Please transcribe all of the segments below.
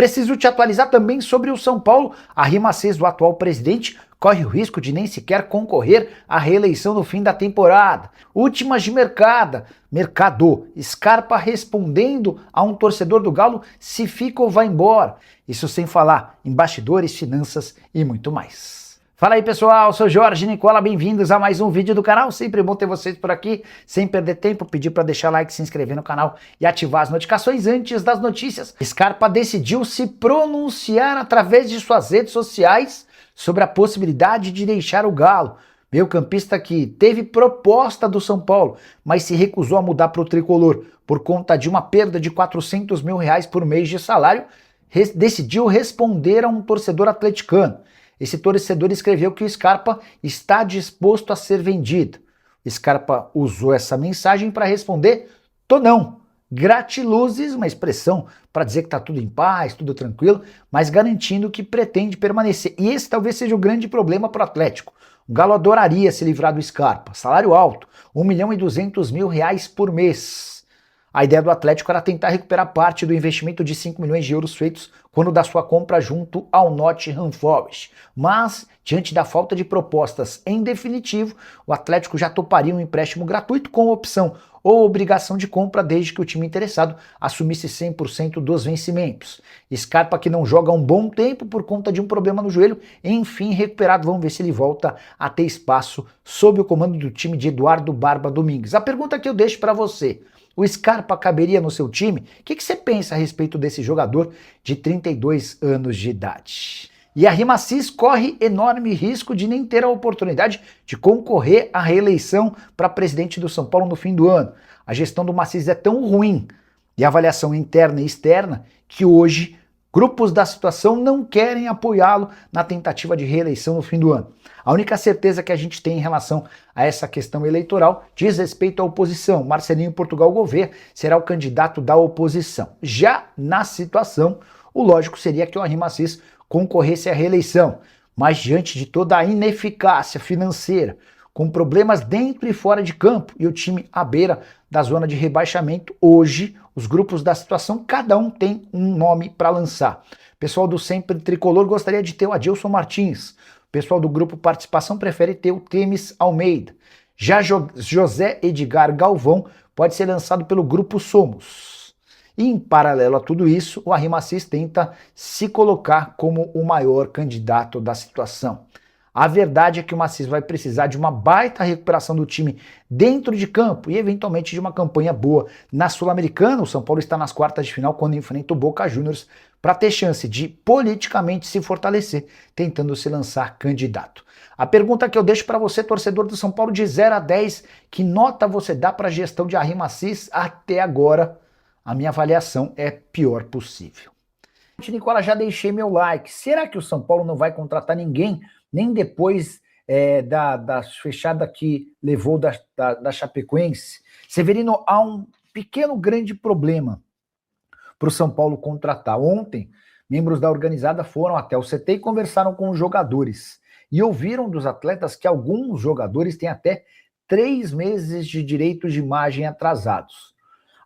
Preciso te atualizar também sobre o São Paulo. A RI-Macês do atual presidente corre o risco de nem sequer concorrer à reeleição no fim da temporada. Últimas de mercado. Scarpa respondendo a um torcedor do Galo se fica ou vai embora. Isso sem falar em bastidores, finanças e muito mais. Fala aí pessoal, sou Jorge Nicola, bem-vindos a mais um vídeo do canal, sempre bom ter vocês por aqui, sem perder tempo, pedir para deixar like, se inscrever no canal e ativar as notificações antes das notícias. Scarpa decidiu se pronunciar através de suas redes sociais sobre a possibilidade de deixar o Galo. Meio-campista que teve proposta do São Paulo, mas se recusou a mudar para o tricolor por conta de uma perda de R$400 mil por mês de salário, decidiu responder a um torcedor atleticano. Esse torcedor escreveu que o Scarpa está disposto a ser vendido. Scarpa usou essa mensagem para responder: tô não. Gratiluzes, uma expressão para dizer que está tudo em paz, tudo tranquilo, mas garantindo que pretende permanecer. E esse talvez seja o grande problema para o Atlético. O Galo adoraria se livrar do Scarpa. Salário alto, R$1.200.000 por mês. A ideia do Atlético era tentar recuperar parte do investimento de 5 milhões de euros feitos quando da sua compra junto ao Nottingham Forest. Mas, diante da falta de propostas em definitivo, o Atlético já toparia um empréstimo gratuito com opção ou obrigação de compra desde que o time interessado assumisse 100% dos vencimentos. Scarpa, que não joga há um bom tempo por conta de um problema no joelho, enfim recuperado. Vamos ver se ele volta a ter espaço sob o comando do time de Eduardo Barba Domingues. A pergunta que eu deixo para você: o Scarpa caberia no seu time? O que você pensa a respeito desse jogador de 32 anos de idade? E a RI-Macês corre enorme risco de nem ter a oportunidade de concorrer à reeleição para presidente do São Paulo no fim do ano. A gestão do Macês é tão ruim e a avaliação interna e externa que hoje grupos da situação não querem apoiá-lo na tentativa de reeleição no fim do ano. A única certeza que a gente tem em relação a essa questão eleitoral diz respeito à oposição. Marcelinho Portugal Gouveia será o candidato da oposição. Já na situação, o lógico seria que o RI-Macês concorresse à reeleição, mas diante de toda a ineficácia financeira, com problemas dentro e fora de campo e o time à beira da zona de rebaixamento, hoje os grupos da situação, cada um tem um nome para lançar. O pessoal do Sempre Tricolor gostaria de ter o Adilson Martins. O pessoal do grupo Participação prefere ter o Temis Almeida. Já José Edgar Galvão pode ser lançado pelo grupo Somos. E em paralelo a tudo isso, o RI-Macês tenta se colocar como o maior candidato da situação. A verdade é que o Macês vai precisar de uma baita recuperação do time dentro de campo e eventualmente de uma campanha boa na Sul-Americana. O São Paulo está nas quartas de final quando enfrenta o Boca Juniors para ter chance de politicamente se fortalecer, tentando se lançar candidato. A pergunta que eu deixo para você, torcedor do São Paulo, de 0 a 10, que nota você dá para a gestão de RI-Macês até agora? A minha avaliação é pior possível. Nicola, já deixei meu like. Será que o São Paulo não vai contratar ninguém, nem depois da fechada que levou da Chapecoense? Severino, há um pequeno grande problema para o São Paulo contratar. Ontem, membros da organizada foram até o CT e conversaram com os jogadores. E ouviram dos atletas que alguns jogadores têm até 3 meses de direitos de imagem atrasados.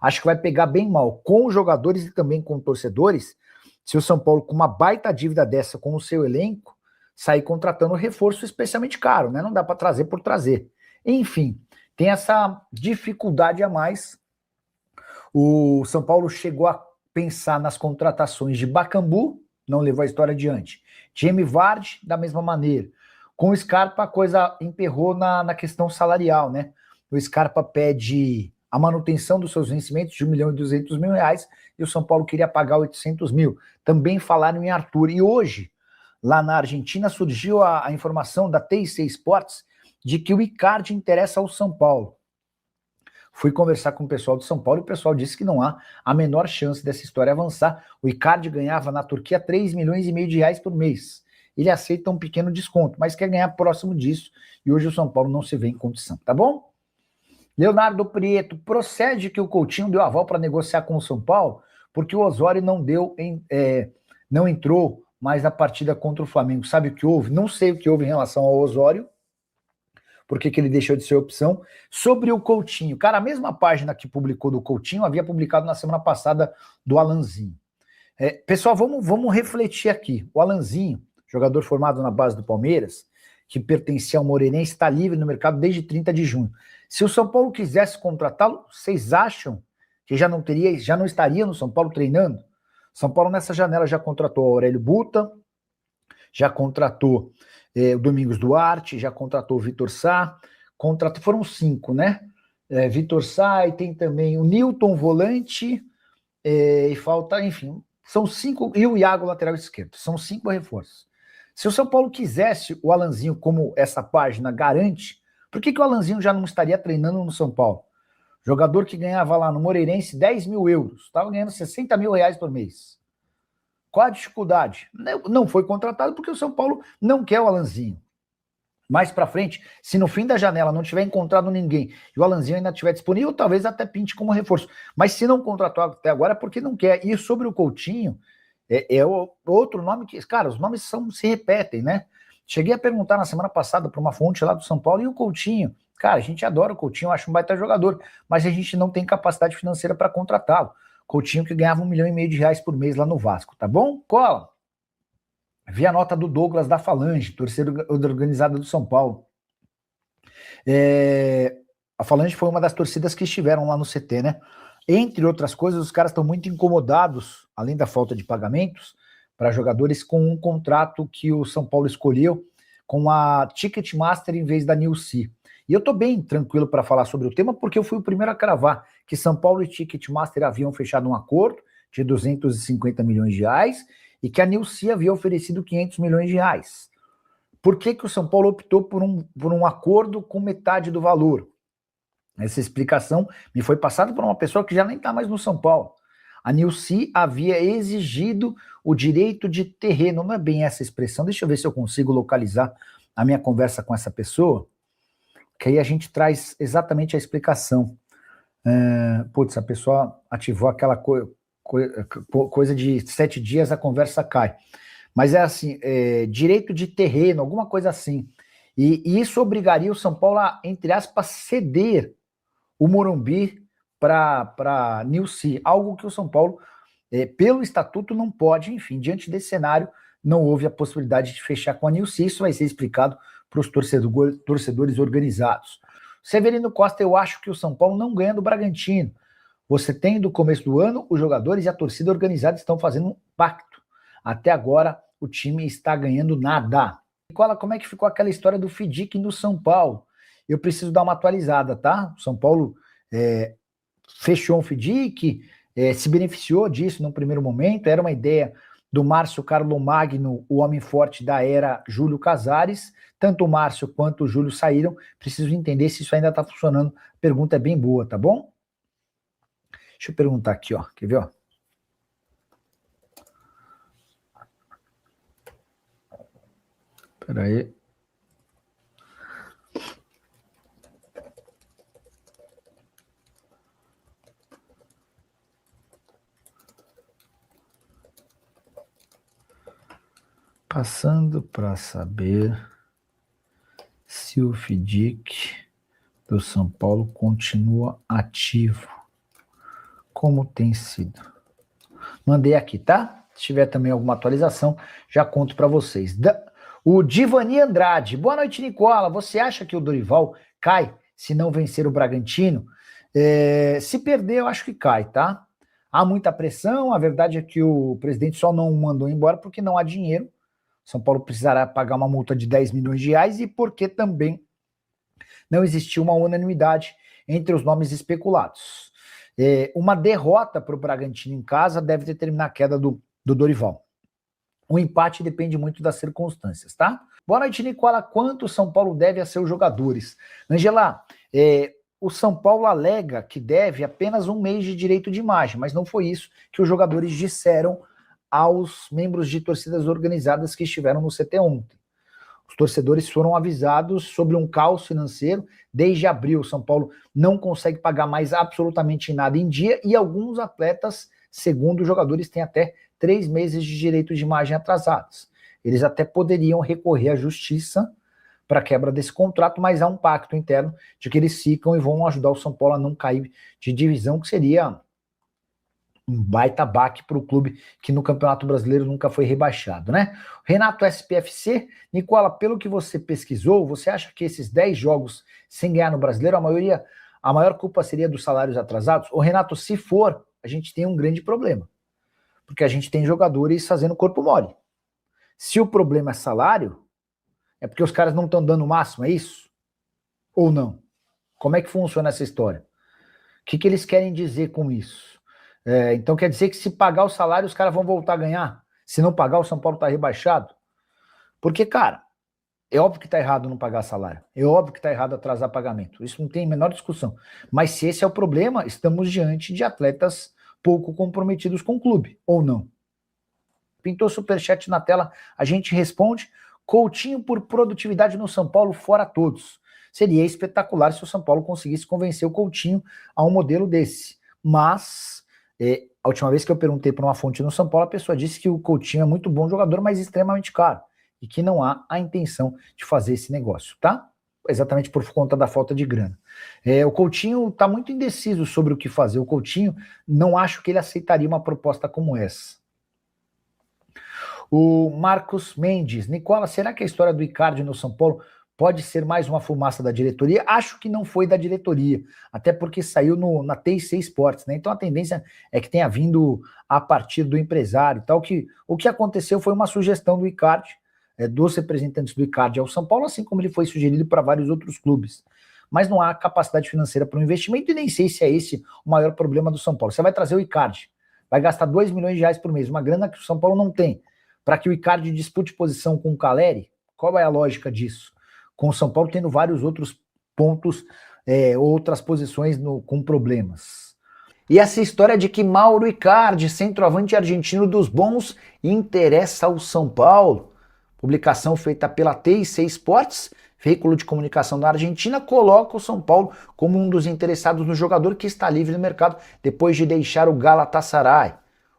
Acho que vai pegar bem mal com os jogadores e também com os torcedores se o São Paulo, com uma baita dívida dessa com o seu elenco, sair contratando reforço especialmente caro, né? Não dá para trazer por trazer. Enfim, tem essa dificuldade a mais. O São Paulo chegou a pensar nas contratações de Bakambu, não levou a história adiante. Jamie Vardy, da mesma maneira. Com o Scarpa, a coisa emperrou na questão salarial, né? O Scarpa pede a manutenção dos seus vencimentos de R$1.200.000 e o São Paulo queria pagar 800 mil. Também falaram em Arthur. E hoje, lá na Argentina, surgiu a informação da TIC Sports de que o Icardi interessa ao São Paulo. Fui conversar com o pessoal do São Paulo e o pessoal disse que não há a menor chance dessa história avançar. O Icardi ganhava na Turquia R$3,5 milhões por mês. Ele aceita um pequeno desconto, mas quer ganhar próximo disso e hoje o São Paulo não se vê em condição, tá bom? Leonardo Prieto, procede que o Coutinho deu aval para negociar com o São Paulo porque o Osório não entrou mais na partida contra o Flamengo. Sabe o que houve? Não sei o que houve em relação ao Osório, porque que ele deixou de ser opção. Sobre o Coutinho, cara, a mesma página que publicou do Coutinho havia publicado na semana passada do Alanzinho. Pessoal, vamos refletir aqui. O Alanzinho, jogador formado na base do Palmeiras, que pertencia ao Moreirense, está livre no mercado desde 30 de junho. Se o São Paulo quisesse contratá-lo, vocês acham que já não estaria no São Paulo treinando? São Paulo nessa janela já contratou o Aurélio Buta, já contratou o Domingos Duarte, já contratou o Vitor Sá, foram 5, né? Vitor Sá, e tem também o Newton volante, e falta, enfim, são 5, e o Iago lateral esquerdo, são 5 reforços. Se o São Paulo quisesse o Alanzinho, como essa página garante, por que o Alanzinho já não estaria treinando no São Paulo? Jogador que ganhava lá no Moreirense 10 mil euros, estava ganhando 60 mil reais por mês. Qual a dificuldade? Não foi contratado porque o São Paulo não quer o Alanzinho. Mais para frente, se no fim da janela não tiver encontrado ninguém e o Alanzinho ainda estiver disponível, talvez até pinte como reforço. Mas se não contratou até agora é porque não quer. E sobre o Coutinho, outro nome que... Cara, os nomes se repetem, né? Cheguei a perguntar na semana passada para uma fonte lá do São Paulo, e o Coutinho? Cara, a gente adora o Coutinho, acho um baita jogador, mas a gente não tem capacidade financeira para contratá-lo. Coutinho que ganhava 1,5 milhão de reais por mês lá no Vasco, tá bom? Cola. Vi a nota do Douglas da Falange, torcida organizada do São Paulo. A Falange foi uma das torcidas que estiveram lá no CT, né? Entre outras coisas, os caras estão muito incomodados, além da falta de pagamentos, para jogadores com um contrato que o São Paulo escolheu com a Ticketmaster em vez da Nilce. E eu estou bem tranquilo para falar sobre o tema, porque eu fui o primeiro a cravar que São Paulo e Ticketmaster haviam fechado um acordo de 250 milhões de reais e que a Nilce havia oferecido 500 milhões de reais. Por que o São Paulo optou por um acordo com metade do valor? Essa explicação me foi passada por uma pessoa que já nem está mais no São Paulo. A Nilce havia exigido o direito de terreno, não é bem essa expressão, deixa eu ver se eu consigo localizar a minha conversa com essa pessoa, que aí a gente traz exatamente a explicação. A pessoa ativou aquela coisa de 7 dias, a conversa cai. Mas é assim, direito de terreno, alguma coisa assim. E isso obrigaria o São Paulo a, entre aspas, ceder o Morumbi para Nilce, algo que o São Paulo, pelo estatuto, não pode. Enfim, diante desse cenário, não houve a possibilidade de fechar com a Nilce. Isso vai ser explicado para os torcedores organizados. Severino Costa, eu acho que o São Paulo não ganha do Bragantino. Você tem, do começo do ano, os jogadores e a torcida organizada estão fazendo um pacto. Até agora, o time está ganhando nada. Nicola, como é que ficou aquela história do FDIC no São Paulo? Eu preciso dar uma atualizada, tá? O São Paulo fechou um FDIC, se beneficiou disso no primeiro momento, era uma ideia do Márcio Carlo Magno, o homem forte da era Júlio Casares. Tanto o Márcio quanto o Júlio saíram. Preciso entender se isso ainda está funcionando. A pergunta é bem boa, tá bom? Deixa eu perguntar aqui, ó. Quer ver, ó? Espera aí. Passando para saber se o FDIC do São Paulo continua ativo. Como tem sido? Mandei aqui, tá? Se tiver também alguma atualização, já conto para vocês. O Divani Andrade. Boa noite, Nicola. Você acha que o Dorival cai se não vencer o Bragantino? Se perder, eu acho que cai, tá? Há muita pressão. A verdade é que o presidente só não mandou embora porque não há dinheiro. São Paulo precisará pagar uma multa de 10 milhões de reais e porque também não existiu uma unanimidade entre os nomes especulados. Uma derrota para o Bragantino em casa deve determinar a queda do Dorival. O empate depende muito das circunstâncias, tá? Boa noite, Nicola. Quanto o São Paulo deve a seus jogadores? Angela, o São Paulo alega que deve apenas 1 mês de direito de imagem, mas não foi isso que os jogadores disseram aos membros de torcidas organizadas que estiveram no CT ontem. Os torcedores foram avisados sobre um caos financeiro. Desde abril, o São Paulo não consegue pagar mais absolutamente nada em dia e alguns atletas, segundo os jogadores, têm até 3 meses de direito de imagem atrasados. Eles até poderiam recorrer à justiça para quebra desse contrato, mas há um pacto interno de que eles ficam e vão ajudar o São Paulo a não cair de divisão, que seria Um baita baque para o clube que no Campeonato Brasileiro nunca foi rebaixado, né? Renato SPFC, Nicola, pelo que você pesquisou, você acha que esses 10 jogos sem ganhar no Brasileiro, a maior culpa seria dos salários atrasados? Ô Renato, se for, a gente tem um grande problema, porque a gente tem jogadores fazendo corpo mole. Se o problema é salário, é porque os caras não estão dando o máximo, é isso? Ou não? Como é que funciona essa história? O que eles querem dizer com isso? Então quer dizer que se pagar o salário, os caras vão voltar a ganhar? Se não pagar, o São Paulo tá rebaixado? Porque, cara, é óbvio que tá errado não pagar salário. É óbvio que tá errado atrasar pagamento. Isso não tem a menor discussão. Mas se esse é o problema, estamos diante de atletas pouco comprometidos com o clube, ou não? Pintou superchat na tela, a gente responde. Coutinho por produtividade no São Paulo, fora todos. Seria espetacular se o São Paulo conseguisse convencer o Coutinho a um modelo desse. Mas, a última vez que eu perguntei para uma fonte no São Paulo, a pessoa disse que o Coutinho é muito bom jogador, mas extremamente caro. E que não há a intenção de fazer esse negócio, tá? Exatamente por conta da falta de grana. O Coutinho está muito indeciso sobre o que fazer. O Coutinho, não acho que ele aceitaria uma proposta como essa. O Marcos Mendes, Nicola, será que a história do Icardi no São Paulo pode ser mais uma fumaça da diretoria? Acho que não foi da diretoria, até porque saiu na TIC Sports, né? Então a tendência é que tenha vindo a partir do empresário e tal, que o que aconteceu foi uma sugestão do Icardi, dos representantes do Icardi ao São Paulo, assim como ele foi sugerido para vários outros clubes. Mas não há capacidade financeira para o investimento e nem sei se é esse o maior problema do São Paulo. Você vai trazer o Icardi, vai gastar 2 milhões de reais por mês, uma grana que o São Paulo não tem, para que o Icardi dispute posição com o Caleri? Qual é a lógica disso? Com o São Paulo tendo vários outros pontos, outras posições com problemas. E essa história de que Mauro Icardi, centroavante argentino dos bons, interessa ao São Paulo. Publicação feita pela TIC Sports, veículo de comunicação da Argentina, coloca o São Paulo como um dos interessados no jogador que está livre no mercado depois de deixar o Galatasaray.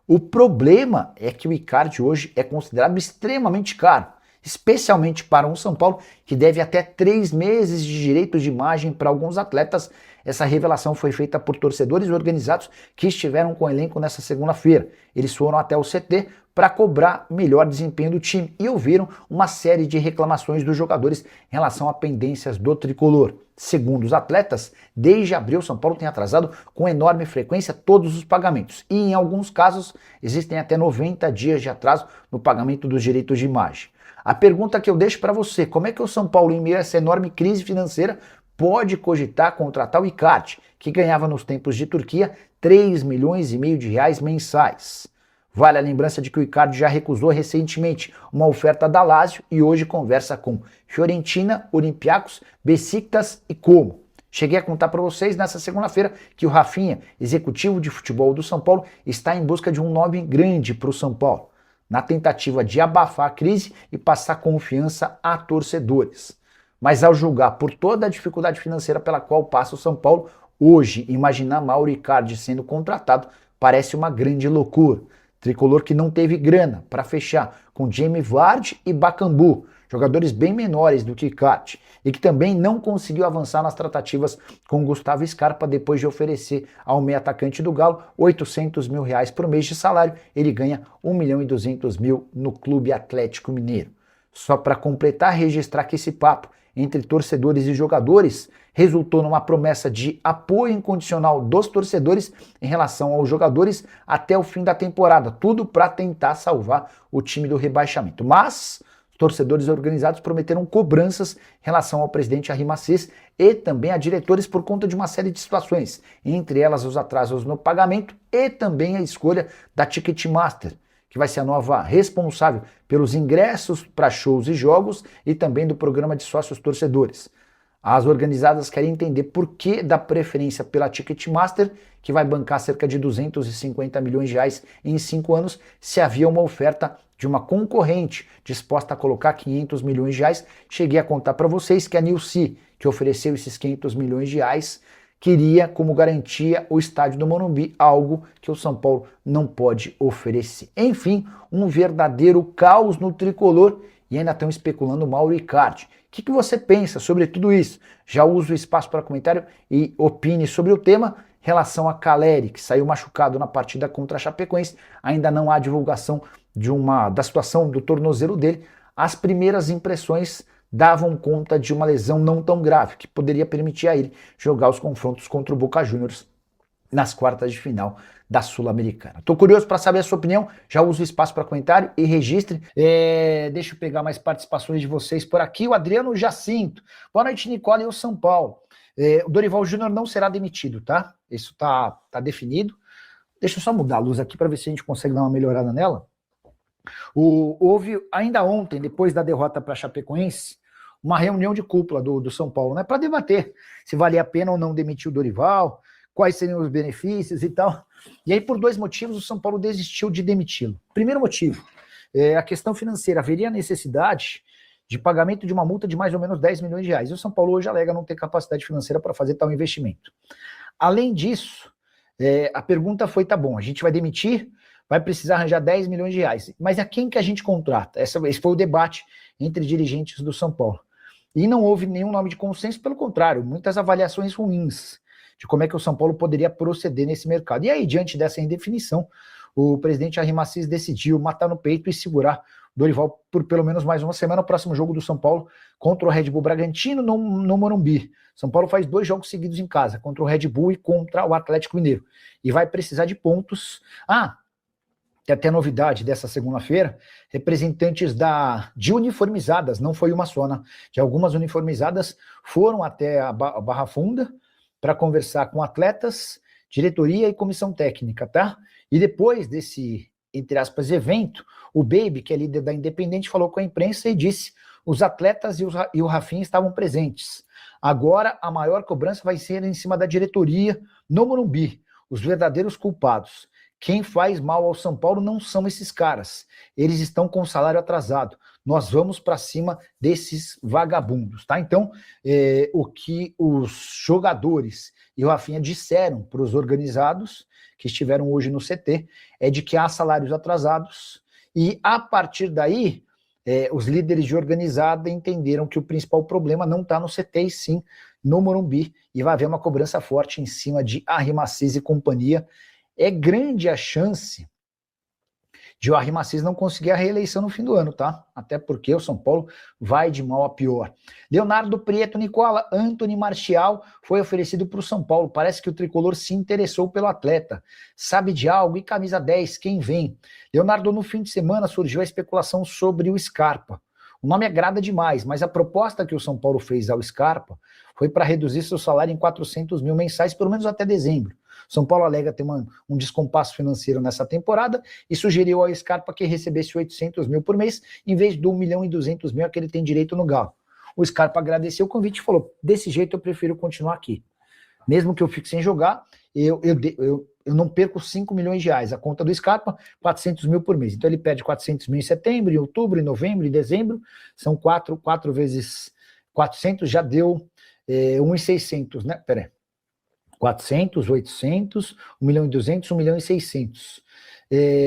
O problema é que o Icardi hoje é considerado extremamente caro, especialmente para um São Paulo que deve até 3 meses de direitos de imagem para alguns atletas. Essa revelação foi feita por torcedores organizados que estiveram com o elenco nessa segunda-feira. Eles foram até o CT para cobrar melhor desempenho do time e ouviram uma série de reclamações dos jogadores em relação a pendências do tricolor. Segundo os atletas, desde abril, São Paulo tem atrasado com enorme frequência todos os pagamentos e, em alguns casos, existem até 90 dias de atraso no pagamento dos direitos de imagem. A pergunta que eu deixo para você, como é que o São Paulo, em meio a essa enorme crise financeira, pode cogitar contratar o Icardi, que ganhava nos tempos de Turquia 3 milhões e meio de reais mensais? Vale a lembrança de que o Icardi já recusou recentemente uma oferta da Lazio e hoje conversa com Fiorentina, Olympiacos, Besiktas e Como. Cheguei a contar para vocês nessa segunda-feira que o Rafinha, executivo de futebol do São Paulo, está em busca de um nome grande para o São Paulo, na tentativa de abafar a crise e passar confiança a torcedores. Mas ao julgar por toda a dificuldade financeira pela qual passa o São Paulo, hoje imaginar Mauro Icardi sendo contratado parece uma grande loucura. Tricolor que não teve grana para fechar com Jamie Vardy e Bakambu, jogadores bem menores do que Icardi, e que também não conseguiu avançar nas tratativas com Gustavo Scarpa depois de oferecer ao meio atacante do Galo 800 mil reais por mês de salário. Ele ganha 1 milhão e 200 mil no Clube Atlético Mineiro. Só para completar, registrar que esse papo entre torcedores e jogadores resultou numa promessa de apoio incondicional dos torcedores em relação aos jogadores até o fim da temporada, tudo para tentar salvar o time do rebaixamento. Mas os torcedores organizados prometeram cobranças em relação ao presidente Arry Macés e também a diretores por conta de uma série de situações, entre elas os atrasos no pagamento e também a escolha da Ticketmaster, que vai ser a nova responsável pelos ingressos para shows e jogos e também do programa de sócios torcedores. As organizadas querem entender por que da preferência pela Ticketmaster, que vai bancar cerca de 250 milhões de reais em 5 anos, se havia uma oferta de uma concorrente disposta a colocar 500 milhões de reais. Cheguei a contar para vocês que a Nilce, que ofereceu esses 500 milhões de reais, queria como garantia o estádio do Morumbi, algo que o São Paulo não pode oferecer. Enfim, um verdadeiro caos no tricolor e ainda estão especulando o Mauro Icardi. O que você pensa sobre tudo isso? Já usa o espaço para comentário e opine sobre o tema. relação a Caleri, que saiu machucado na partida contra a Chapecoense, ainda não há divulgação da situação do tornozelo dele. As primeiras impressões davam conta de uma lesão não tão grave, que poderia permitir a ele jogar os confrontos contra o Boca Juniors nas quartas de final da Sul-Americana. Tô curioso para saber a sua opinião, já uso o espaço para comentário e registre. Deixa eu pegar mais participações de vocês por aqui. O Adriano Jacinto. Boa noite, Nicola e o São Paulo. O Dorival Júnior não será demitido, tá? Isso tá definido. Deixa eu só mudar a luz aqui para ver se a gente consegue dar uma melhorada nela. Houve ainda ontem, depois da derrota para a Chapecoense, uma reunião de cúpula do São Paulo, né, para debater se valia a pena ou não demitir o Dorival, quais seriam os benefícios e tal. E aí, por dois motivos, o São Paulo desistiu de demiti-lo. Primeiro motivo, a questão financeira. Haveria necessidade de pagamento de uma multa de mais ou menos 10 milhões de reais. E o São Paulo hoje alega não ter capacidade financeira para fazer tal investimento. Além disso, a pergunta foi, tá bom, a gente vai demitir, vai precisar arranjar 10 milhões de reais. Mas a quem que a gente contrata? Esse foi o debate entre dirigentes do São Paulo. E não houve nenhum nome de consenso, pelo contrário, muitas avaliações ruins de como é que o São Paulo poderia proceder nesse mercado. E aí, diante dessa indefinição, o presidente Arrim Assis decidiu matar no peito e segurar Dorival por pelo menos mais uma semana. O próximo jogo do São Paulo contra o Red Bull Bragantino no Morumbi. São Paulo faz 2 jogos seguidos em casa, contra o Red Bull e contra o Atlético Mineiro. E vai precisar de pontos. Tem até novidade dessa segunda-feira, representantes de uniformizadas, não foi uma só, né? De algumas uniformizadas foram até a Barra Funda para conversar com atletas, diretoria e comissão técnica, tá? E depois desse, entre aspas, evento, o Baby, que é líder da Independente, falou com a imprensa e disse: os atletas e o Rafinha estavam presentes. Agora a maior cobrança vai ser em cima da diretoria no Morumbi, os verdadeiros culpados. Quem faz mal ao São Paulo não são esses caras. Eles estão com o salário atrasado. Nós vamos para cima desses vagabundos, tá? Então, o que os jogadores e o Rafinha disseram para os organizados que estiveram hoje no CT é de que há salários atrasados e, a partir daí, os líderes de organizada entenderam que o principal problema não está no CT e sim no Morumbi, e vai haver uma cobrança forte em cima de Arrim Assis e companhia. É grande a chance de o Arrim Assis não conseguir a reeleição no fim do ano, tá? Até porque o São Paulo vai de mal a pior. Leonardo Prieto, Nicola, Anthony Martial foi oferecido para o São Paulo. Parece que o tricolor se interessou pelo atleta. Sabe de algo? E camisa 10, quem vem? Leonardo, no fim de semana surgiu a especulação sobre o Scarpa. O nome agrada demais, mas a proposta que o São Paulo fez ao Scarpa foi para reduzir seu salário em 400 mil mensais, pelo menos até dezembro. São Paulo alega ter um descompasso financeiro nessa temporada e sugeriu ao Scarpa que recebesse 800 mil por mês, em vez do 1 milhão e 200 mil que ele tem direito no Galo. O Scarpa agradeceu o convite e falou: desse jeito eu prefiro continuar aqui. Mesmo que eu fique sem jogar, eu não perco 5 milhões de reais. A conta do Scarpa, 400 mil por mês. Então ele perde 400 mil em setembro, em outubro, em novembro, em dezembro. São 4 vezes 400, já deu 1.600, né? Peraí. 400, 800, 1 milhão e 200, 1 milhão e 600.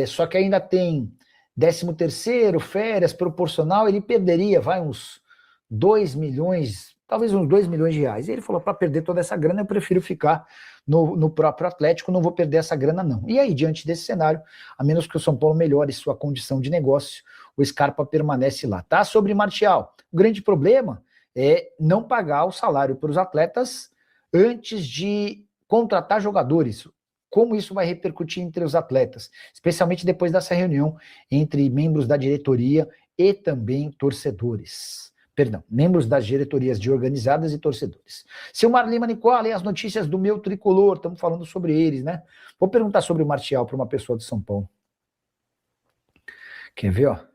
Só que ainda tem 13º, férias, proporcional, ele perderia, uns 2 milhões, talvez uns 2 milhões de reais. E ele falou: para perder toda essa grana, eu prefiro ficar no próprio Atlético, não vou perder essa grana não. E aí, diante desse cenário, a menos que o São Paulo melhore sua condição de negócio, o Scarpa permanece lá. Tá? Sobre Martial, o grande problema é não pagar o salário para os atletas antes de contratar jogadores. Como isso vai repercutir entre os atletas, especialmente depois dessa reunião entre membros da diretoria e também torcedores. Perdão, membros das diretorias de organizadas e torcedores. Silmar Lima, Nicola, e as notícias do meu tricolor, estamos falando sobre eles, né? Vou perguntar sobre o Martial para uma pessoa de São Paulo. Quer ver, ó?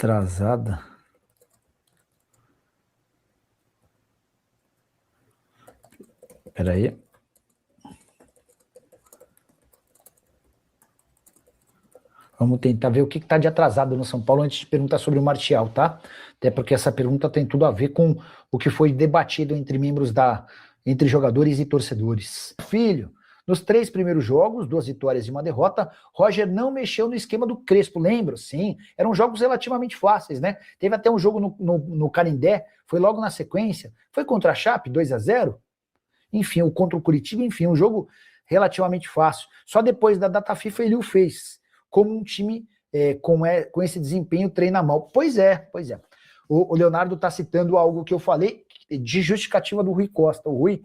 Atrasada. Espera aí. Vamos tentar ver o que está de atrasado no São Paulo antes de perguntar sobre o Martial, tá? Até porque essa pergunta tem tudo a ver com o que foi debatido entre membros entre jogadores e torcedores. Filho Nos 3 primeiros jogos, 2 vitórias e 1 derrota, Roger não mexeu no esquema do Crespo, lembro? Sim, eram jogos relativamente fáceis, né? Teve até um jogo no Canindé, foi logo na sequência, foi contra a Chape, 2-0, enfim, o contra o Curitiba, enfim, um jogo relativamente fácil. Só depois da data FIFA ele o fez, como um time com esse desempenho treina mal. Pois é. O Leonardo está citando algo que eu falei de justificativa do Rui Costa. O Rui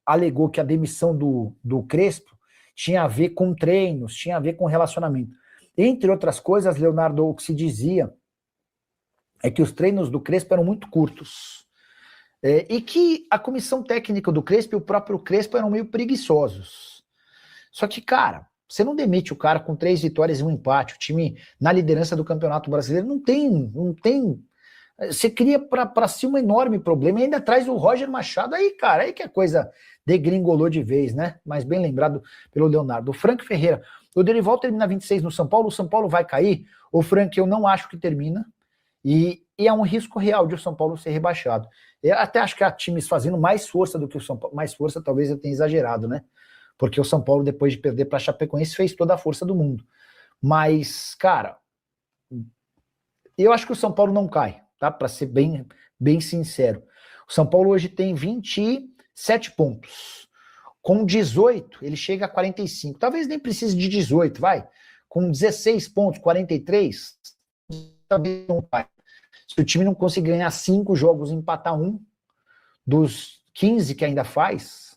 alegou que a demissão do Crespo tinha a ver com treinos, tinha a ver com relacionamento. Entre outras coisas, Leonardo, o que se dizia é que os treinos do Crespo eram muito curtos. E que a comissão técnica do Crespo e o próprio Crespo eram meio preguiçosos. Só que, cara, você não demite o cara com 3 vitórias e 1 empate. O time na liderança do Campeonato Brasileiro não tem. Você cria para si um enorme problema e ainda traz o Roger Machado. Aí, cara, aí que a coisa degringolou de vez, né? Mas bem lembrado pelo Leonardo. O Frank Ferreira. O Dorival termina 26 no São Paulo. O São Paulo vai cair? O Frank, eu não acho que termina. E é um risco real de o São Paulo ser rebaixado. Eu até acho que há times fazendo mais força do que o São Paulo. Mais força, talvez eu tenha exagerado, né? Porque o São Paulo, depois de perder para a Chapecoense, fez toda a força do mundo. Mas, cara, eu acho que o São Paulo não cai, tá? Para ser bem sincero. O São Paulo hoje tem 27 pontos. Com 18, ele chega a 45. Talvez nem precise de 18, vai. Com 16 pontos, 43, talvez não cai. Se o time não conseguir ganhar 5 jogos e empatar 1, dos 15 que ainda faz...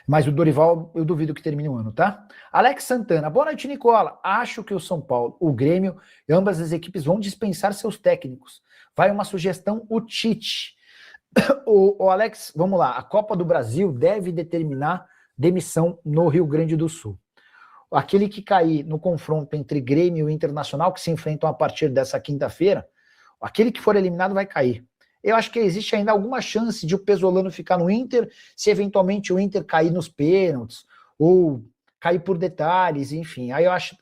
Mas o Dorival, eu duvido que termine o ano, tá? Alex Santana, boa noite, Nicola. Acho que o São Paulo, o Grêmio e ambas as equipes vão dispensar seus técnicos. Vai uma sugestão, o Tite. O Alex, vamos lá. A Copa do Brasil deve determinar demissão no Rio Grande do Sul. Aquele que cair no confronto entre Grêmio e Internacional, que se enfrentam a partir dessa quinta-feira, aquele que for eliminado vai cair. Eu acho que existe ainda alguma chance de o Pesolano ficar no Inter, se eventualmente o Inter cair nos pênaltis, ou cair por detalhes, enfim. Aí eu acho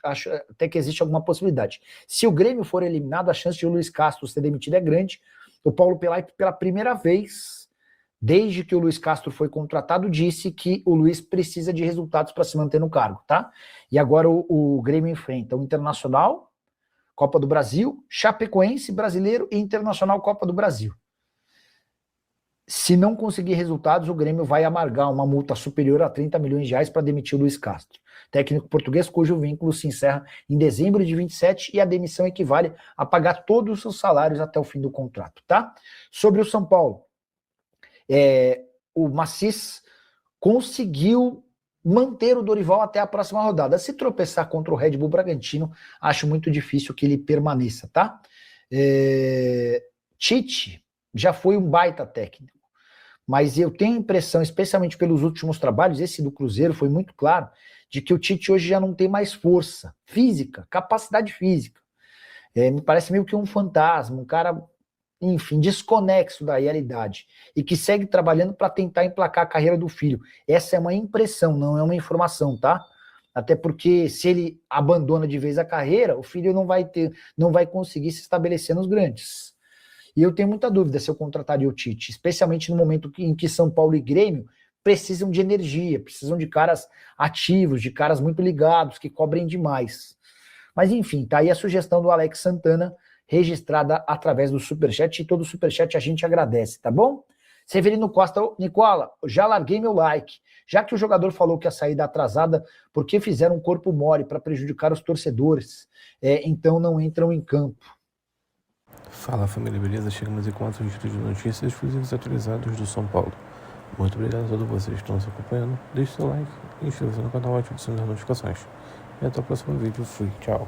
até que existe alguma possibilidade. Se o Grêmio for eliminado, a chance de o Luiz Castro ser demitido é grande. O Paulo Pelai, pela primeira vez, desde que o Luiz Castro foi contratado, disse que o Luiz precisa de resultados para se manter no cargo, tá? E agora o Grêmio enfrenta o Internacional, Copa do Brasil, Chapecoense, Brasileiro e Internacional, Copa do Brasil. Se não conseguir resultados, o Grêmio vai amargar uma multa superior a 30 milhões de reais para demitir o Luiz Castro, técnico português cujo vínculo se encerra em dezembro de 27 e a demissão equivale a pagar todos os seus salários até o fim do contrato, tá? Sobre o São Paulo, o Macis conseguiu manter o Dorival até a próxima rodada. Se tropeçar contra o Red Bull Bragantino, acho muito difícil que ele permaneça, tá? Tite já foi um baita técnico, mas eu tenho a impressão, especialmente pelos últimos trabalhos, esse do Cruzeiro foi muito claro, de que o Tite hoje já não tem mais força física, capacidade física. Me parece meio que um fantasma, um cara, enfim, desconexo da realidade, e que segue trabalhando para tentar emplacar a carreira do filho. Essa é uma impressão, não é uma informação, tá? Até porque se ele abandona de vez a carreira, o filho não vai conseguir se estabelecer nos grandes. E eu tenho muita dúvida se eu contrataria o Tite, especialmente no momento em que São Paulo e Grêmio precisam de energia, precisam de caras ativos, de caras muito ligados, que cobrem demais. Mas enfim, tá aí a sugestão do Alex Santana, registrada através do Superchat, e todo Superchat a gente agradece, tá bom? Severino Costa, Nicola, já larguei meu like. Já que o jogador falou que a saída atrasada, por que fizeram um corpo mole para prejudicar os torcedores? Então não entram em campo. Fala família, beleza? Chegamos em 4 registros de notícias exclusivos atualizados do São Paulo. Muito obrigado a todos vocês que estão nos acompanhando. Deixe seu like e inscreva-se no canal, ative as notificações. E até o próximo vídeo. Fui, tchau.